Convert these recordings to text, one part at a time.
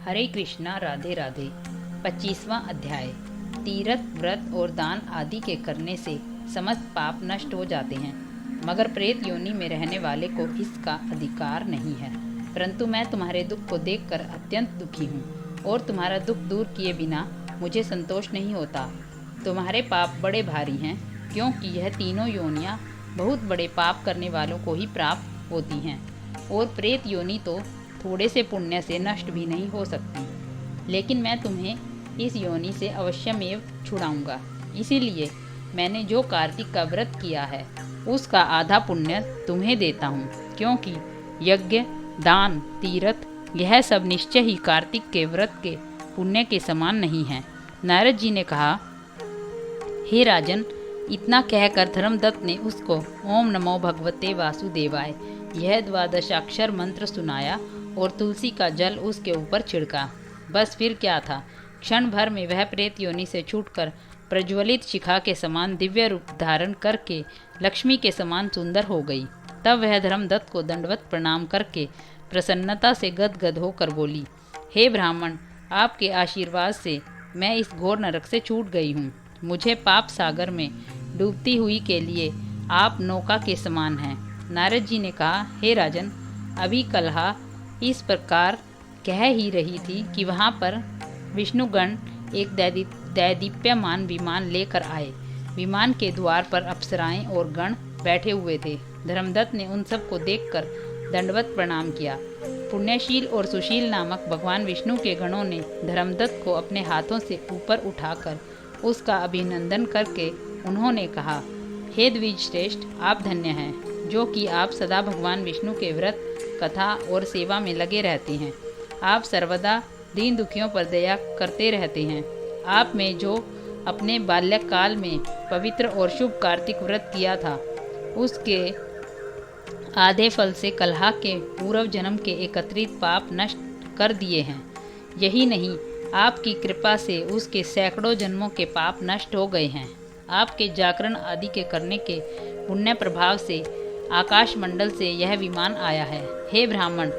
हरे कृष्णा राधे राधे। 25वां अध्याय। तीर्थ व्रत और दान आदि के करने से समस्त पाप नष्ट हो जाते हैं, मगर प्रेत योनि में रहने वाले को इसका अधिकार नहीं है। परंतु मैं तुम्हारे दुख को देखकर अत्यंत दुखी हूँ और तुम्हारा दुख दूर किए बिना मुझे संतोष नहीं होता। तुम्हारे पाप बड़े भारी हैं, क्योंकि यह तीनों योनियाँ बहुत बड़े पाप करने वालों को ही प्राप्त होती हैं, और प्रेत योनि तो थोड़े से पुण्य से नष्ट भी नहीं हो सकती। लेकिन मैं तुम्हें इस योनि से अवश्यमेव छुड़ाऊंगा। इसीलिए मैंने जो कार्तिक का व्रत किया है उसका आधा पुण्य तुम्हें देता हूँ, क्योंकि यज्ञ, दान, तीर्थ यह सब निश्चय ही कार्तिक के व्रत के पुण्य के समान नहीं है। नारद जी ने कहा, हे राजन, इतना कहकर धर्मदत्त ने उसको ओम नमो भगवते वासुदेवाय यह 12 मंत्र सुनाया और तुलसी का जल उसके ऊपर छिड़का। बस फिर क्या था, क्षण भर में वह प्रेत योनि से छूटकर प्रज्वलित शिखा के समान दिव्य रूप धारण करके लक्ष्मी के समान सुंदर हो गई। तब वह धर्मदत्त को दंडवत प्रणाम करके प्रसन्नता से गदगद होकर बोली, हे ब्राह्मण, आपके आशीर्वाद से मैं इस घोर नरक से छूट गई हूँ। मुझे पाप सागर में डूबती हुई के लिए आप नौका के समान हैं। नारद जी ने कहा, हे राजन, अभी कलहा इस प्रकार कह ही रही थी कि वहाँ पर विष्णुगण एक दैदीप्यमान विमान लेकर आए। विमान के द्वार पर अप्सराएं और गण बैठे हुए थे। धर्मदत्त ने उन सबको देखकर दंडवत प्रणाम किया। पुण्यशील और सुशील नामक भगवान विष्णु के गणों ने धर्मदत्त को अपने हाथों से ऊपर उठाकर उसका अभिनंदन करके उन्होंने कहा, हे द्विज श्रेष्ठ, आप धन्य हैं, जो कि आप सदा भगवान विष्णु के व्रत, कथा और सेवा में लगे रहते हैं। आप सर्वदा दीन दुखियों पर दया करते रहते हैं। आप में जो अपने बाल्यकाल में पवित्र और शुभ कार्तिक व्रत किया था, उसके आधे फल से कलहा के पूर्व जन्म के एकत्रित पाप नष्ट कर दिए हैं। यही नहीं, आपकी कृपा से उसके सैकड़ों जन्मों के पाप नष्ट हो गए हैं। आपके जागरण आदि के करने के पुण्य प्रभाव से आकाश मंडल से यह विमान आया है। हे ब्राह्मण,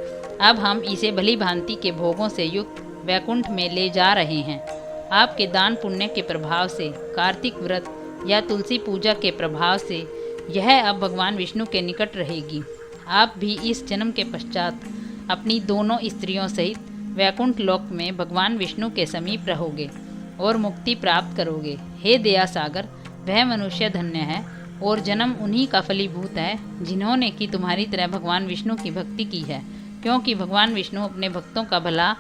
अब हम इसे भली भांति के भोगों से युक्त वैकुंठ में ले जा रहे हैं। आपके दान पुण्य के प्रभाव से, कार्तिक व्रत या तुलसी पूजा के प्रभाव से यह अब भगवान विष्णु के निकट रहेगी। आप भी इस जन्म के पश्चात अपनी दोनों स्त्रियों सहित वैकुंठ लोक में भगवान विष्णु के समीप रहोगे और मुक्ति प्राप्त करोगे। हे दया सागर, वह मनुष्य धन्य है और जन्म उन्हीं का फलीभूत है जिन्होंने कि तुम्हारी तरह भगवान विष्णु की भक्ति की है, क्योंकि भगवान विष्णु अपने भक्तों का भला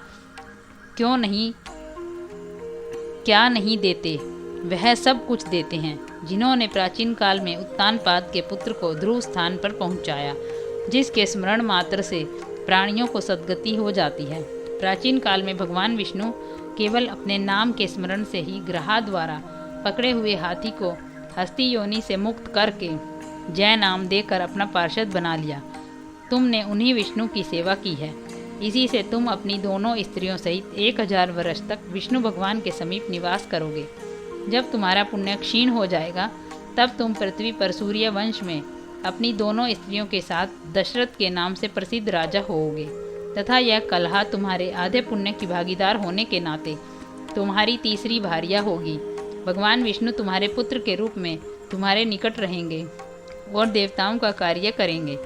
क्या नहीं देते, वह सब कुछ देते हैं। जिन्होंने प्राचीन काल में उत्तानपाद के पुत्र को ध्रुव स्थान पर पहुंचाया, जिसके स्मरण मात्र से प्राणियों को सद्गति हो जाती है। प्राचीन काल में भगवान विष्णु केवल अपने नाम के स्मरण से ही ग्रहा द्वारा पकड़े हुए हाथी को हस्ती योनि से मुक्त करके जय नाम देकर अपना पार्षद बना लिया। तुमने उन्हीं विष्णु की सेवा की है। इसी से तुम अपनी दोनों स्त्रियों सहित 1000 वर्ष तक विष्णु भगवान के समीप निवास करोगे। जब तुम्हारा पुण्य क्षीण हो जाएगा, तब तुम पृथ्वी पर सूर्य वंश में अपनी दोनों स्त्रियों के साथ दशरथ के नाम से प्रसिद्ध राजा होोगे, तथा यह कलहा तुम्हारे आधे पुण्य की भागीदार होने के नाते तुम्हारी तीसरी भार्या होगी। भगवान विष्णु तुम्हारे पुत्र के रूप में तुम्हारे निकट रहेंगे और देवताओं का कार्य करेंगे।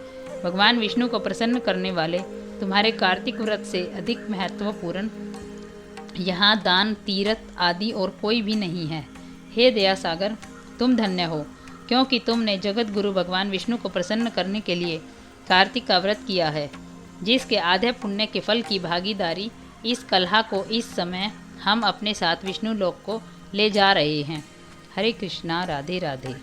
भगवान विष्णु को प्रसन्न करने वाले तुम्हारे कार्तिक व्रत से अधिक महत्वपूर्ण यहाँ दान, तीर्थ आदि और कोई भी नहीं है। हे दया सागर, तुम धन्य हो, क्योंकि तुमने जगत गुरु भगवान विष्णु को प्रसन्न करने के लिए कार्तिक का व्रत किया है, जिसके आधे पुण्य के फल की भागीदारी इस कलहा को इस समय हम अपने साथ विष्णु लोक को ले जा रहे हैं। हरे कृष्णा, राधे राधे।